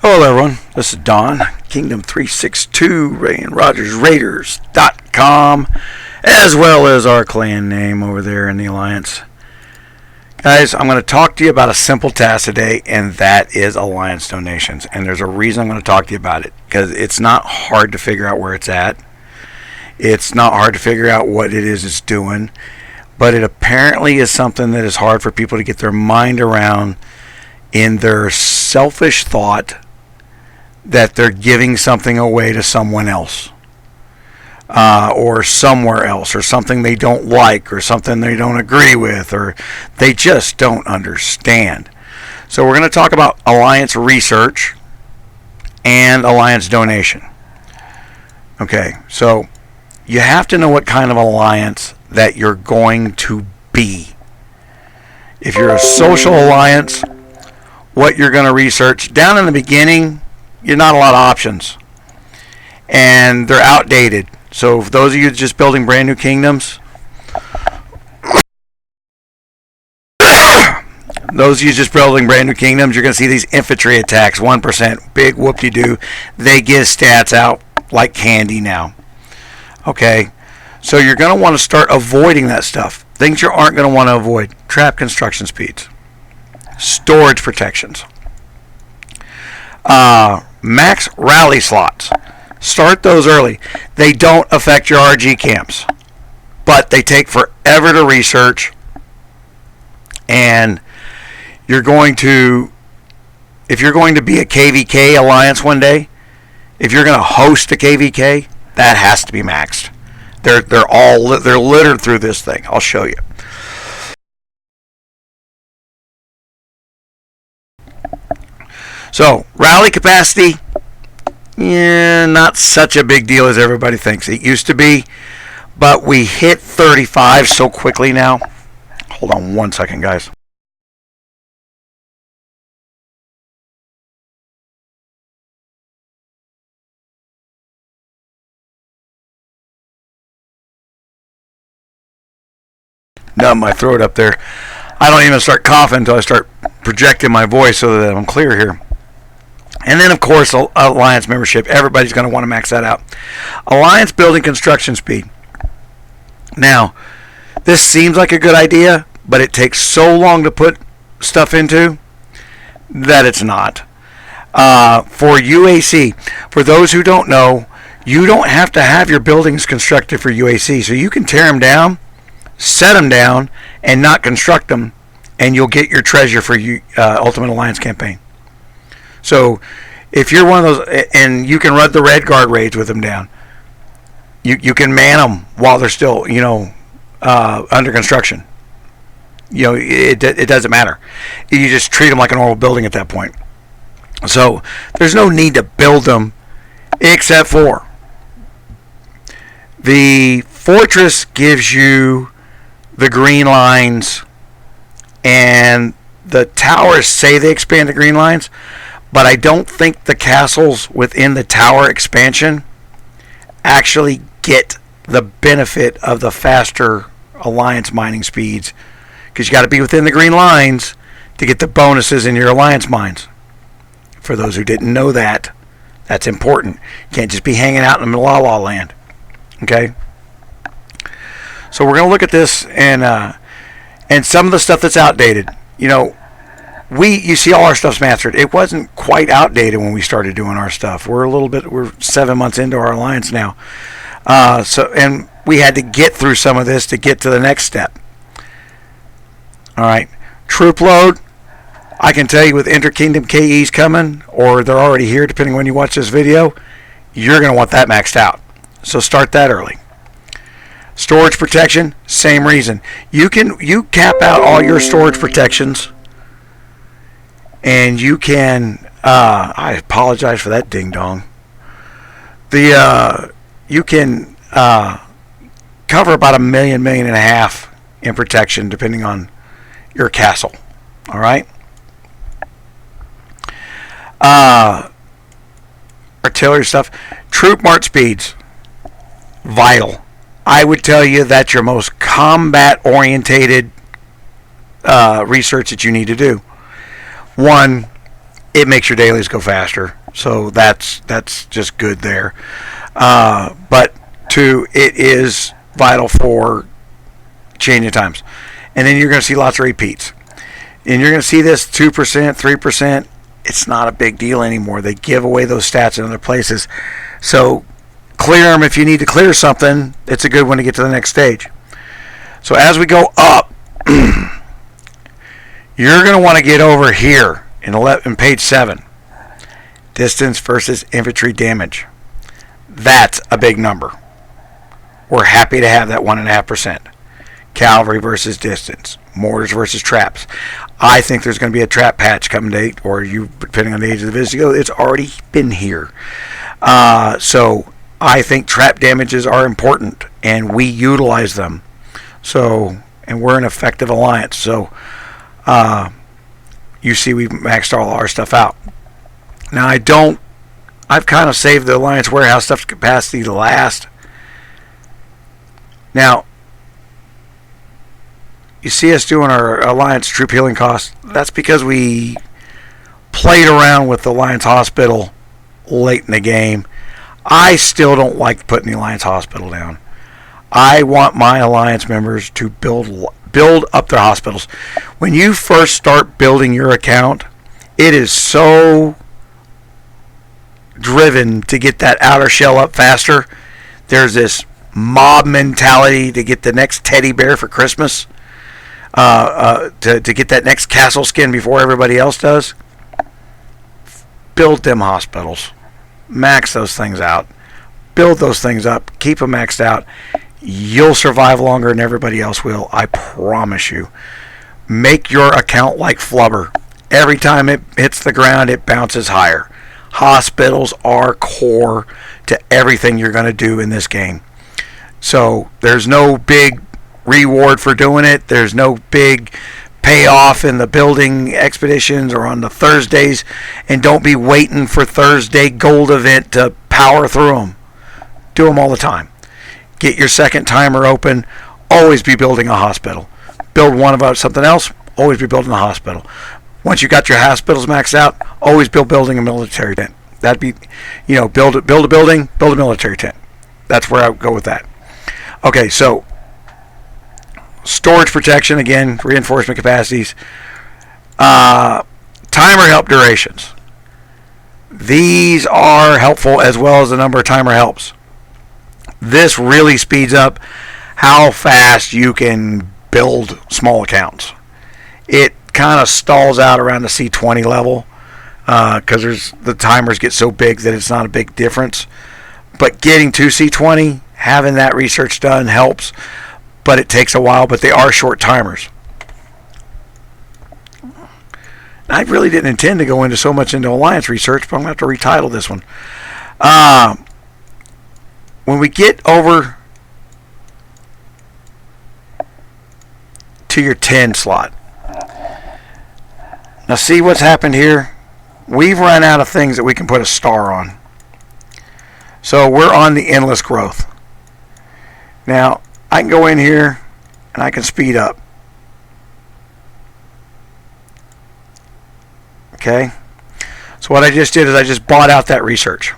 Hello everyone, this is Don, Kingdom 362, Ray and Rogers Raiders.com, as well as our clan name over there in the Alliance. Guys, I'm going to talk to you about a simple task today, and that is Alliance donations. And there's a reason I'm going to talk to you about it, because it's not hard to figure out where it's at. It's not hard to figure out what it is it's doing, but it apparently is something that is hard for people to get their mind around in their selfish thought that they're giving something away to someone else, or somewhere else, or something they don't like, or something they don't agree with, or they just don't understand. So we're going to talk about Alliance research and Alliance donation. Okay, so you have to know what kind of alliance that you're going to be. If you're a social alliance, what you're going to research down in the beginning, you're not a lot of options, and they're outdated. So for those of you just building brand new kingdoms, you're going to see these infantry attacks, 1%, big whoop-de-doo. They give stats out like candy now. Okay, so you're going to want to start avoiding that stuff. Things you aren't going to want to avoid: trap construction speeds, storage protections, max rally slots. Start those early. They don't affect your RG camps, but they take forever to research, and you're going to, if you're going to be a KVK alliance one day, if you're going to host a KVK, that has to be maxed. They're littered through this thing. I'll show you. So, rally capacity, not such a big deal as everybody thinks. It used to be, but we hit 35 so quickly now. Hold on one second, guys. Numb my throat up there. I don't even start coughing until I start projecting my voice so that I'm clear here. And then, of course, Alliance membership. Everybody's going to want to max that out. Alliance building construction speed. Now, this seems like a good idea, but it takes so long to put stuff into that it's not. For UAC, for those who don't know, you don't have to have your buildings constructed for UAC. So you can tear them down, set them down, and not construct them, and you'll get your treasure for Ultimate Alliance campaign. So if you're one of those, and you can run the Red Guard raids with them down, you can man them while they're still, under construction. It doesn't matter. You just treat them like a normal building at that point. So there's no need to build them, except for the fortress gives you the green lines, and the towers say they expand the green lines, but I don't think the castles within the tower expansion actually get the benefit of the faster Alliance mining speeds, because you got to be within the green lines to get the bonuses in your Alliance mines. For those who didn't know that, that's important. You can't just be hanging out in the La La Land. Okay? So we're going to look at this and some of the stuff that's outdated. You see all our stuff's mastered. It wasn't quite outdated when we started doing our stuff. We're 7 months into our alliance now. And we had to get through some of this to get to the next step. All right. Troop load, I can tell you with inter-kingdom KEs coming, or they're already here depending on when you watch this video, you're going to want that maxed out. So start that early. Storage protection, same reason. You cap out all your storage protections, and you can, I apologize for that ding dong. You can cover about $1.5 million in protection depending on your castle. All right. Artillery stuff, troop march speeds, vital. I would tell you that's your most combat-orientated research that you need to do. One, it makes your dailies go faster. So that's just good there. But it is vital for changing times. And then you're going to see lots of repeats. And you're going to see this 2%, 3%. It's not a big deal anymore. They give away those stats in other places. So clear them if you need to clear something. It's a good one to get to the next stage. So as we go up, you're going to want to get over here in page 7. Distance versus infantry damage. That's a big number. We're happy to have that 1.5%. Cavalry versus distance. Mortars versus traps. I think there's going to be a trap patch coming date, or depending on the age of the video, it's already been here. So I think trap damages are important, and we utilize them. So, and we're an effective alliance. So you see we've maxed all our stuff out. Now I've kind of saved the Alliance Warehouse stuff's capacity to last. Now, you see us doing our Alliance troop healing costs. That's because we played around with the Alliance Hospital late in the game. I still don't like putting the Alliance Hospital down. I want my Alliance members to build up their hospitals. When you first start building your account, it is so driven to get that outer shell up faster. There's this mob mentality to get the next teddy bear for Christmas, to get that next castle skin before everybody else does. Build them hospitals. Max those things out. Build those things up. Keep them maxed out. You'll survive longer than everybody else will. I promise you. Make your account like flubber. Every time it hits the ground, it bounces higher. Hospitals are core to everything you're going to do in this game. So there's no big reward for doing it. There's no big payoff in the building expeditions or on the Thursdays. And don't be waiting for Thursday gold event to power through them. Do them all the time. Get your second timer open. Always be building a hospital. Build one about something else. Always be building a hospital. Once you got your hospitals maxed out, always building a military tent. That'd be, build a building, build a military tent. That's where I would go with that. Okay, so storage protection, again, reinforcement capacities. Timer help durations. These are helpful as well as the number of timer helps. This really speeds up how fast you can build small accounts. It kind of stalls out around the C20 level because the timers get so big that it's not a big difference. But getting to C20, having that research done helps, but it takes a while. But they are short timers. I really didn't intend to go into so much into Alliance research, but I'm going to have to retitle this one. When we get over to your 10 slot, now see what's happened here? We've run out of things that we can put a star on. So we're on the endless growth. Now, I can go in here and I can speed up. Okay? So what I just did is I just bought out that research.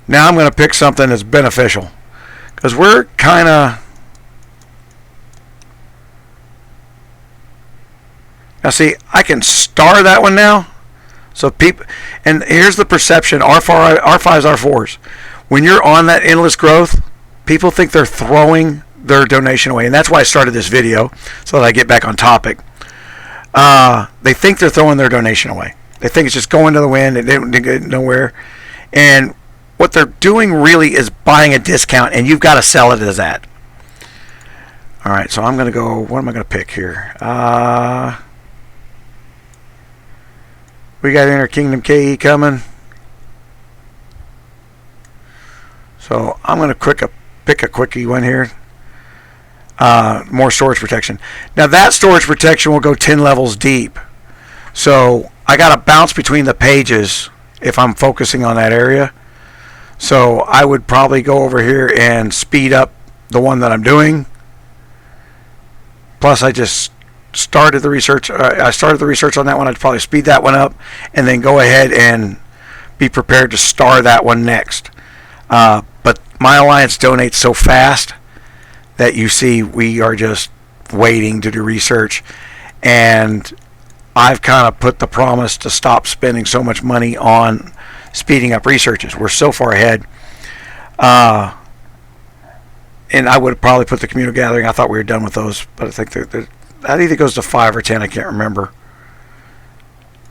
Now I'm going to pick something that's beneficial. Because we're kind of... Now see, I can star that one now. So people, and here's the perception, R5s, R4s. When you're on that endless growth, people think they're throwing their donation away. And that's why I started this video, so that I get back on topic. They think they're throwing their donation away. They think it's just going to the wind and they don't get nowhere. And what they're doing really is buying a discount, and you've got to sell it as that. All right, so I'm going to go, what am I going to pick here? We got Interkingdom KE coming. So I'm going to pick a quickie one here. More storage protection. Now that storage protection will go 10 levels deep. So I got to bounce between the pages if I'm focusing on that area. So I would probably go over here and speed up the one that I'm doing. Plus I just started the research. I started the research on that one. I'd probably speed that one up, and then go ahead and be prepared to star that one next. But my alliance donates so fast that you see we are just waiting to do research, and I've kind of put the promise to stop spending so much money on speeding up researches. We're so far ahead. And I would have probably put the communal gathering. I thought we were done with those, but I think that either goes to 5 or 10. I can't remember.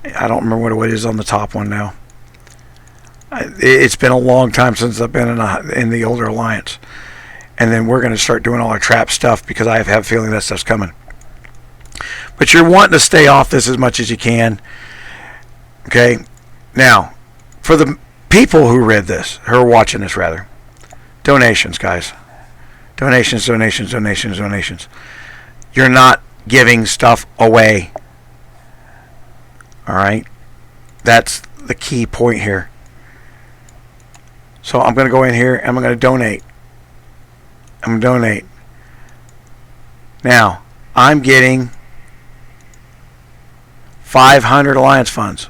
I don't remember what it is on the top one now. It's been a long time since I've been in the older alliance. And then we're going to start doing all our trap stuff because I have a feeling that stuff's coming. But you're wanting to stay off this as much as you can. Okay? Now, for the people who read this, who are watching this rather, donations, guys. Donations, donations, donations, donations. You're not giving stuff away. Alright? That's the key point here. So I'm going to go in here and I'm going to donate. I'm going to donate. Now, I'm getting 500 alliance funds.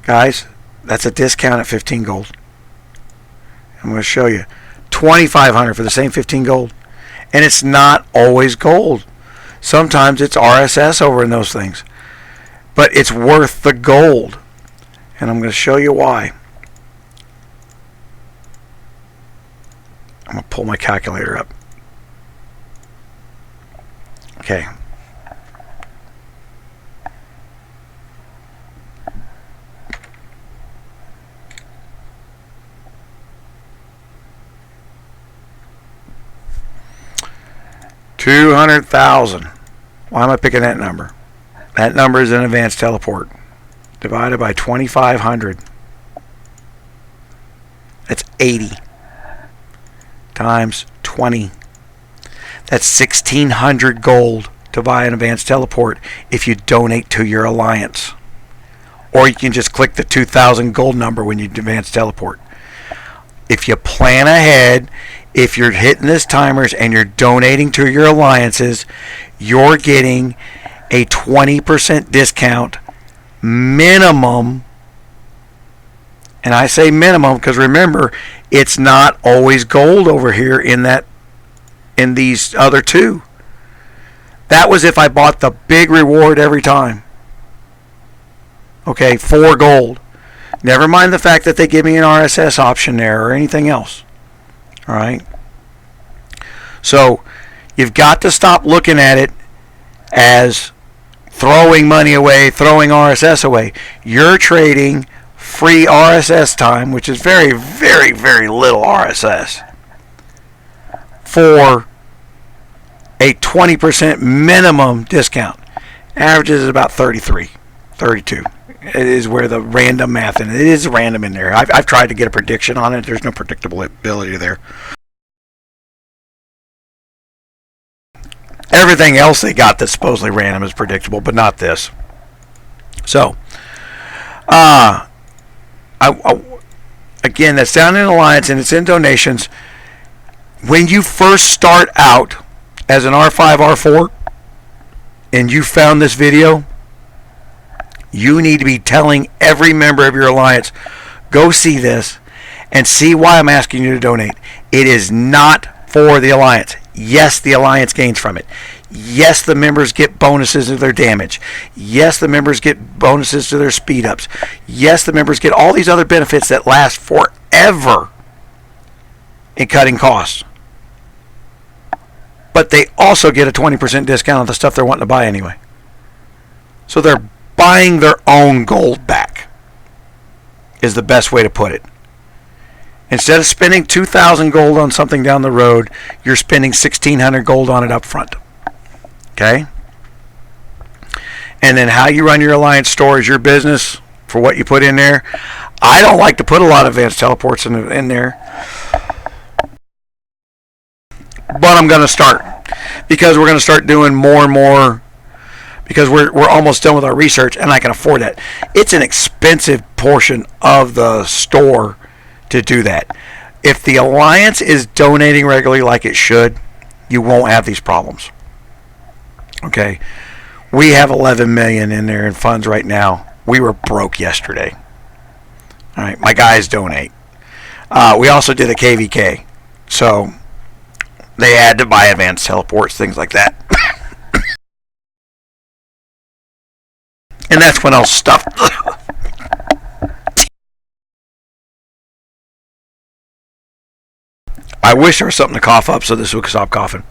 Guys, that's a discount at 15 gold. I'm going to show you. 2,500 for the same 15 gold. And it's not always gold. Sometimes it's RSS over in those things. But it's worth the gold. And I'm going to show you why. I'm going to pull my calculator up. Okay. $200,000. Why am I picking that number? That number is an advanced teleport. Divided by 2,500. That's 80. Times 20. That's 1,600 gold to buy an advanced teleport if you donate to your alliance. Or you can just click the 2,000 gold number when you advance teleport. If you plan ahead, if you're hitting this timers and you're donating to your alliances, you're getting a 20% discount minimum. And I say minimum because remember, it's not always gold over here in these other two. That was if I bought the big reward every time. Okay, 4 gold. Never mind the fact that they give me an RSS option there or anything else. Alright? So, you've got to stop looking at it as throwing money away, throwing RSS away. You're trading free RSS time, which is very, very, very little RSS, for a 20% minimum discount. Averages is about 33, 32. It is where the random math, and it is random in there. I've tried to get a prediction on it. There's no predictability there. Everything else they got that's supposedly random is predictable, but not this. So, again, that's down in Alliance and it's in donations. When you first start out as an R5, R4, and you found this video, you need to be telling every member of your alliance, go see this and see why I'm asking you to donate. It is not for the alliance. Yes, the alliance gains from it. Yes, the members get bonuses to their damage. Yes, the members get bonuses to their speed ups. Yes, the members get all these other benefits that last forever in cutting costs. But they also get a 20% discount on the stuff they're wanting to buy anyway. So they're buying their own gold back, is the best way to put it. Instead of spending 2,000 gold on something down the road, you're spending 1,600 gold on it up front. Okay? And then how you run your alliance store is your business for what you put in there. I don't like to put a lot of advanced teleports in there. But I'm going to start. Because we're going to start doing more and more. Because we're almost done with our research and I can afford that. It's an expensive portion of the store to do that. If the alliance is donating regularly like it should, you won't have these problems. Okay, We have 11 million in there in funds right now. We were broke yesterday. All right, my guys donate. We also did a KVK, so they had to buy advanced teleports, things like that. And that's when I'll stuff. I wish there was something to cough up so this would stop coughing.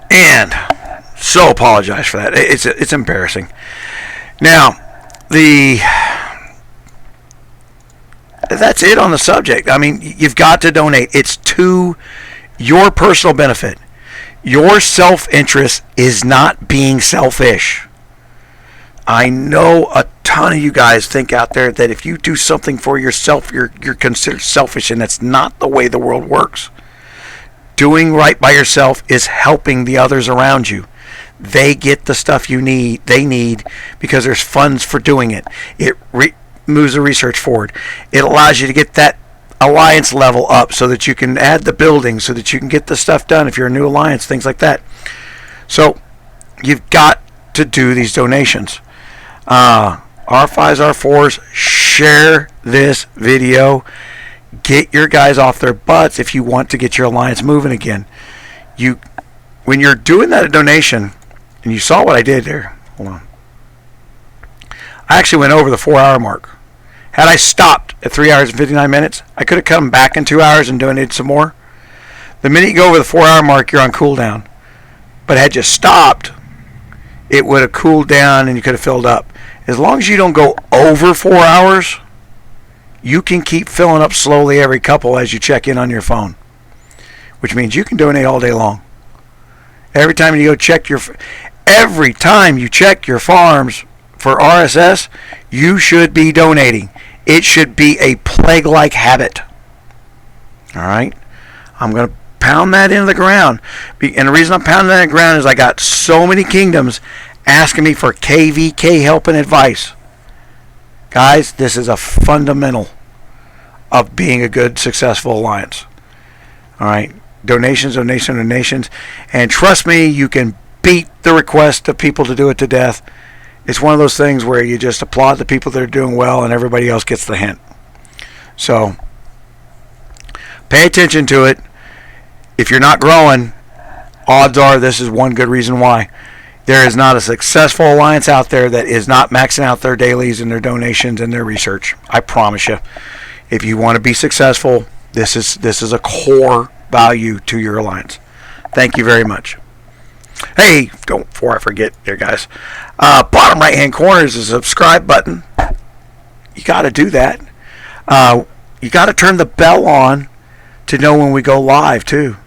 And so apologize for that. It's embarrassing. Now, that's it on the subject. I mean, you've got to donate. It's to your personal benefit. Your self-interest is not being selfish. I know a ton of you guys think out there that if you do something for yourself, you're considered selfish, and that's not the way the world works. Doing right by yourself is helping the others around you. They get the stuff they need because there's funds for doing it. It moves the research forward. It allows you to get that alliance level up so that you can add the buildings, so that you can get the stuff done if you're a new alliance, things like that. So you've got to do these donations. R5s, R4s, share this video. Get your guys off their butts if you want to get your alliance moving again. When you're doing that donation, and you saw what I did there. Hold on. I actually went over the 4-hour mark. Had I stopped at 3 hours and 59 minutes, I could have come back in 2 hours and donated some more. The minute you go over the 4-hour mark, you're on cooldown. But had you stopped, it would have cooled down and you could have filled up. As long as you don't go over 4 hours, you can keep filling up slowly every couple as you check in on your phone, which means you can donate all day long. Every time you check your farms for RSS, you should be donating. It should be a plague-like habit. All right? I'm going to pound that into the ground. And the reason I'm pounding that in the ground is I got so many kingdoms asking me for KVK help and advice. Guys, this is a fundamental of being a good, successful alliance. All right? Donations. And trust me, you can beat the request of people to do it to death. It's one of those things where you just applaud the people that are doing well and everybody else gets the hint. So pay attention to it. If you're not growing, odds are this is one good reason why. There is not a successful alliance out there that is not maxing out their dailies and their donations and their research. I promise you. If you want to be successful, this is a core value to your alliance. Thank you very much. Hey, before I forget there, guys, bottom right hand corner is a subscribe button. You got to do that. You got to turn the bell on to know when we go live too.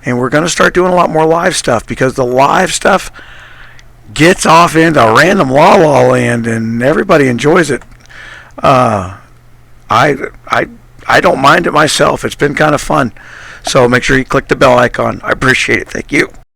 And we're going to start doing a lot more live stuff because the live stuff gets off into random la land and everybody enjoys it. I don't mind it myself. It's been kind of fun. So make sure you click the bell icon. I appreciate it. Thank you.